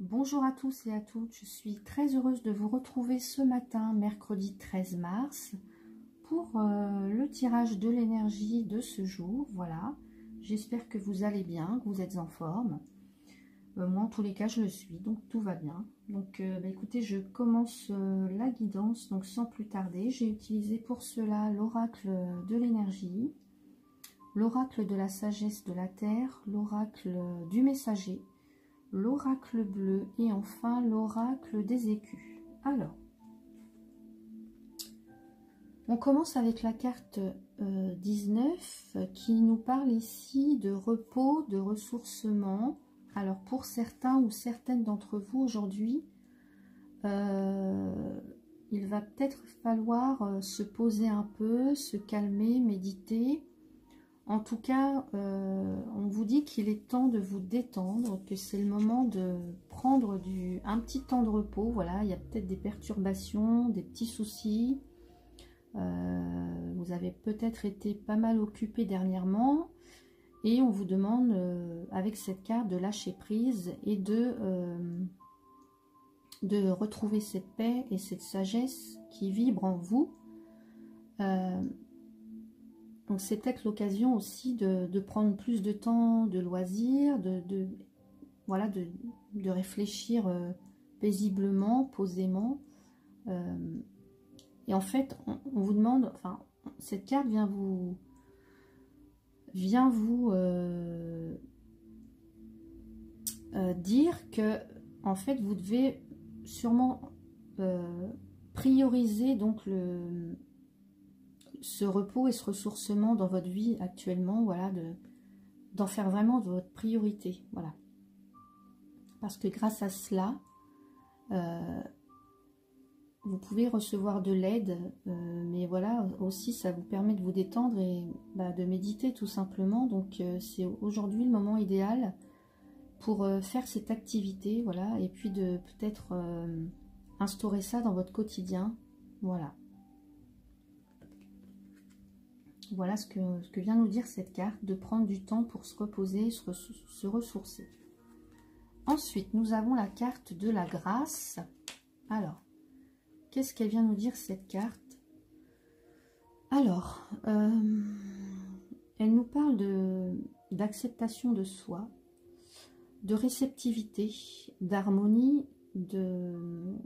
Bonjour à tous et à toutes, je suis très heureuse de vous retrouver ce matin, mercredi 13 mars, pour le tirage de l'énergie de ce jour. Voilà, j'espère que vous allez bien, que vous êtes en forme. Moi, en tous les cas, je le suis, donc tout va bien. Donc, écoutez, je commence la guidance, donc sans plus tarder. J'ai utilisé pour cela l'oracle de l'énergie, l'oracle de la sagesse de la terre, l'oracle du messager, l'oracle bleu et enfin l'oracle des écus. Alors, on commence avec la carte 19 qui nous parle ici de repos, de ressourcement. Alors pour certains ou certaines d'entre vous aujourd'hui, il va peut-être falloir se poser un peu, se calmer, méditer. En tout cas, on vous dit qu'il est temps de vous détendre, que c'est le moment de prendre un petit temps de repos. Voilà, il y a peut-être des perturbations, des petits soucis. Vous avez peut-être été pas mal occupé dernièrement. Et on vous demande, avec cette carte, de lâcher prise et de retrouver cette paix et cette sagesse qui vibre en vous. Donc c'est peut-être l'occasion aussi de prendre plus de temps de loisirs, voilà, de réfléchir paisiblement, posément. Et en fait, on vous demande, enfin, cette carte vient vous dire que, en fait, vous devez sûrement prioriser donc ce repos et ce ressourcement dans votre vie actuellement, voilà, d'en faire vraiment de votre priorité, voilà. Parce que grâce à cela, vous pouvez recevoir de l'aide, mais voilà, aussi ça vous permet de vous détendre et de méditer tout simplement. Donc c'est aujourd'hui le moment idéal pour faire cette activité, voilà, et puis de peut-être instaurer ça dans votre quotidien, voilà. Voilà ce que vient nous dire cette carte, de prendre du temps pour se reposer, se ressourcer. Ensuite, nous avons la carte de la grâce. Alors, qu'est-ce qu'elle vient nous dire cette carte? Alors, elle nous parle d'acceptation de soi, de réceptivité, d'harmonie, de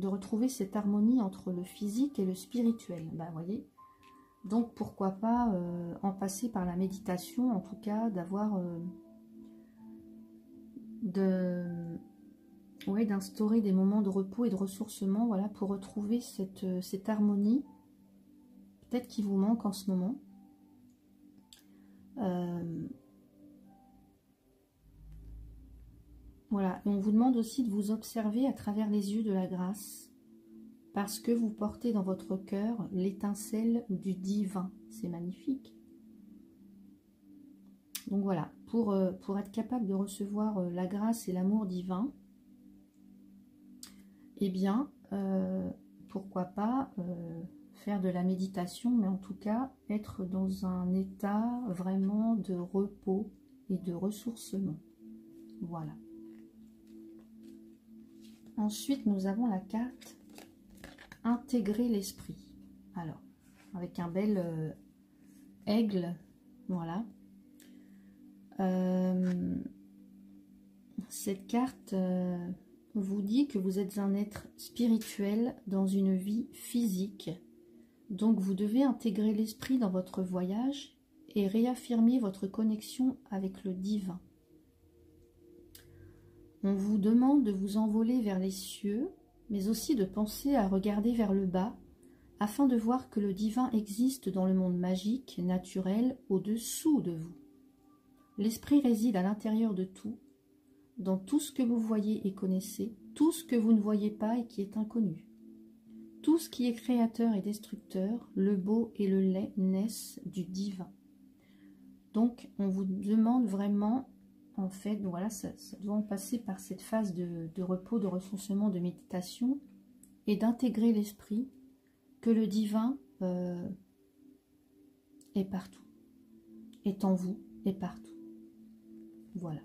retrouver cette harmonie entre le physique et le spirituel. Vous voyez, donc pourquoi pas en passer par la méditation, en tout cas d'avoir d'instaurer des moments de repos et de ressourcement, voilà, pour retrouver cette harmonie peut-être qui vous manque en ce moment. Voilà, et on vous demande aussi de vous observer à travers les yeux de la grâce, parce que vous portez dans votre cœur l'étincelle du divin. C'est magnifique. Donc voilà, pour être capable de recevoir la grâce et l'amour divin, eh bien, pourquoi pas faire de la méditation, mais en tout cas, être dans un état vraiment de repos et de ressourcement. Voilà. Ensuite, nous avons la carte intégrer l'esprit. Alors, avec un bel aigle, voilà. Cette carte vous dit que vous êtes un être spirituel dans une vie physique. Donc, vous devez intégrer l'esprit dans votre voyage et réaffirmer votre connexion avec le divin. On vous demande de vous envoler vers les cieux, mais aussi de penser à regarder vers le bas, afin de voir que le divin existe dans le monde magique, naturel, au-dessous de vous. L'esprit réside à l'intérieur de tout, dans tout ce que vous voyez et connaissez, tout ce que vous ne voyez pas et qui est inconnu. Tout ce qui est créateur et destructeur, le beau et le laid naissent du divin. Donc, on vous demande vraiment, en fait, voilà, ça doit en passer par cette phase de repos, de ressourcement, de méditation, et d'intégrer l'esprit, que le divin est partout, est en vous, est partout. Voilà.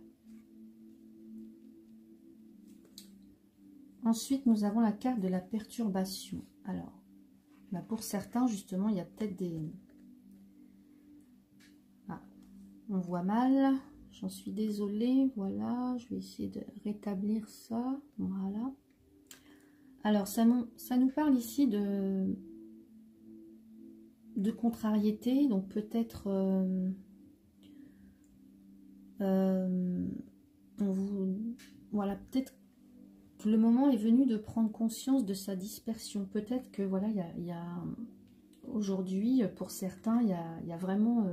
Ensuite, nous avons la carte de la perturbation. Alors, bah pour certains, justement, il y a peut-être des... Ah, on voit mal. J'en suis désolée. Voilà, je vais essayer de rétablir ça. Voilà. Alors, ça nous parle ici de contrariété. Donc, peut-être... voilà, peut-être que le moment est venu de prendre conscience de sa dispersion. Peut-être que voilà, il y a aujourd'hui, pour certains, il y a vraiment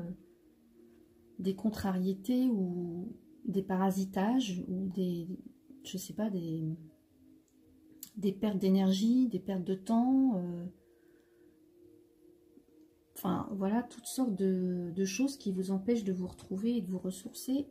des contrariétés ou des parasitages ou des, je sais pas, des pertes d'énergie, des pertes de temps. Enfin, voilà, toutes sortes de choses qui vous empêchent de vous retrouver et de vous ressourcer.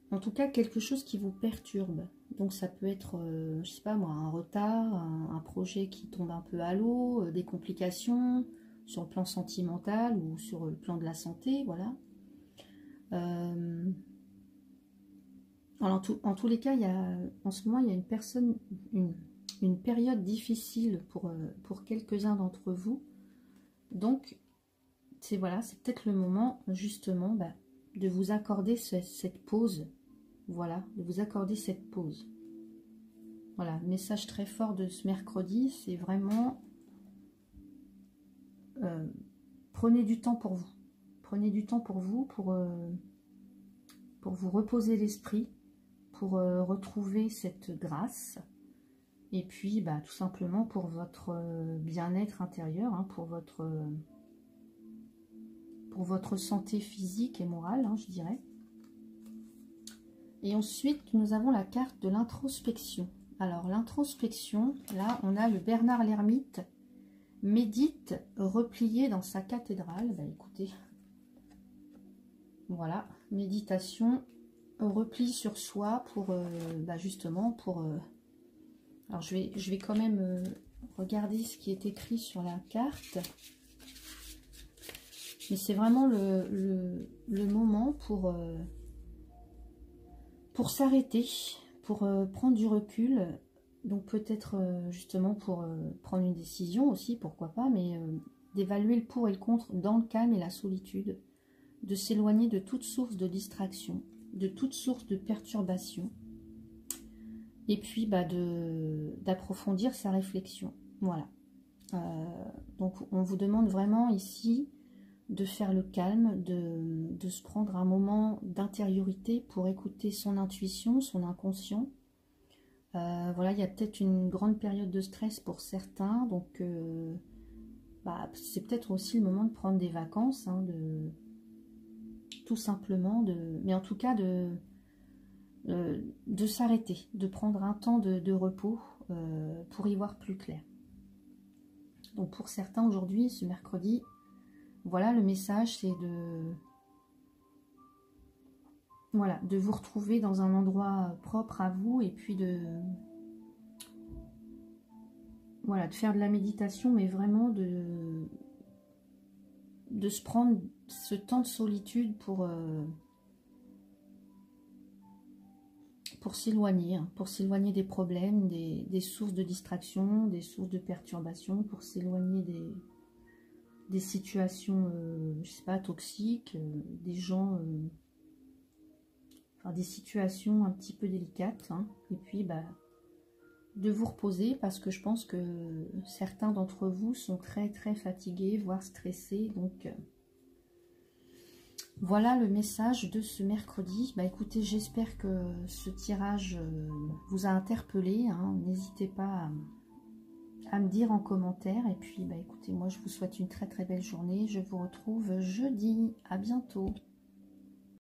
En tout cas, quelque chose qui vous perturbe. Donc ça peut être, je sais pas moi, un retard, un projet qui tombe un peu à l'eau, des complications sur le plan sentimental ou sur le plan de la santé, voilà. En tous les cas, en ce moment, il y a une personne, une période difficile pour quelques-uns d'entre vous. Donc, c'est voilà, c'est peut-être le moment, justement, bah, de vous accorder cette pause. Voilà, de vous accorder cette pause. Voilà, le message très fort de ce mercredi, c'est vraiment... prenez du temps pour vous. Prenez du temps pour vous, pour vous reposer l'esprit, pour retrouver cette grâce. Et puis, bah, tout simplement pour votre bien-être intérieur, hein, pour votre santé physique et morale, hein, je dirais. Et ensuite, nous avons la carte de l'introspection. Alors, l'introspection, là, on a le Bernard l'Ermite, médite replié dans sa cathédrale. Bah, écoutez, voilà, méditation, repli sur soi pour, bah, justement, pour... alors, je vais quand même regarder ce qui est écrit sur la carte. Mais c'est vraiment le moment pour s'arrêter, pour prendre du recul, donc peut-être justement pour prendre une décision aussi, pourquoi pas, mais d'évaluer le pour et le contre dans le calme et la solitude, de s'éloigner de toute source de distraction, de toute source de perturbation, et puis bah, d'approfondir sa réflexion. Voilà. Donc on vous demande vraiment ici de faire le calme, de se prendre un moment d'intériorité pour écouter son intuition, son inconscient. Voilà, il y a peut-être une grande période de stress pour certains, donc bah, c'est peut-être aussi le moment de prendre des vacances, hein, tout simplement, mais en tout cas de s'arrêter, de prendre un temps de repos pour y voir plus clair. Donc pour certains aujourd'hui, ce mercredi, voilà, le message, c'est voilà, de vous retrouver dans un endroit propre à vous et puis voilà, de faire de la méditation, mais vraiment de se prendre ce temps de solitude pour s'éloigner, hein, pour s'éloigner des problèmes, des sources de distraction, des sources de perturbation, pour s'éloigner des situations, je sais pas, toxiques, des gens, enfin des situations un petit peu délicates, hein, et puis bah, de vous reposer, parce que je pense que certains d'entre vous sont très très fatigués, voire stressés, donc voilà le message de ce mercredi. Bah écoutez, j'espère que ce tirage vous a interpellé, hein. N'hésitez pas à me dire en commentaire. Et puis, bah écoutez, moi je vous souhaite une très très belle journée. Je vous retrouve jeudi. À bientôt.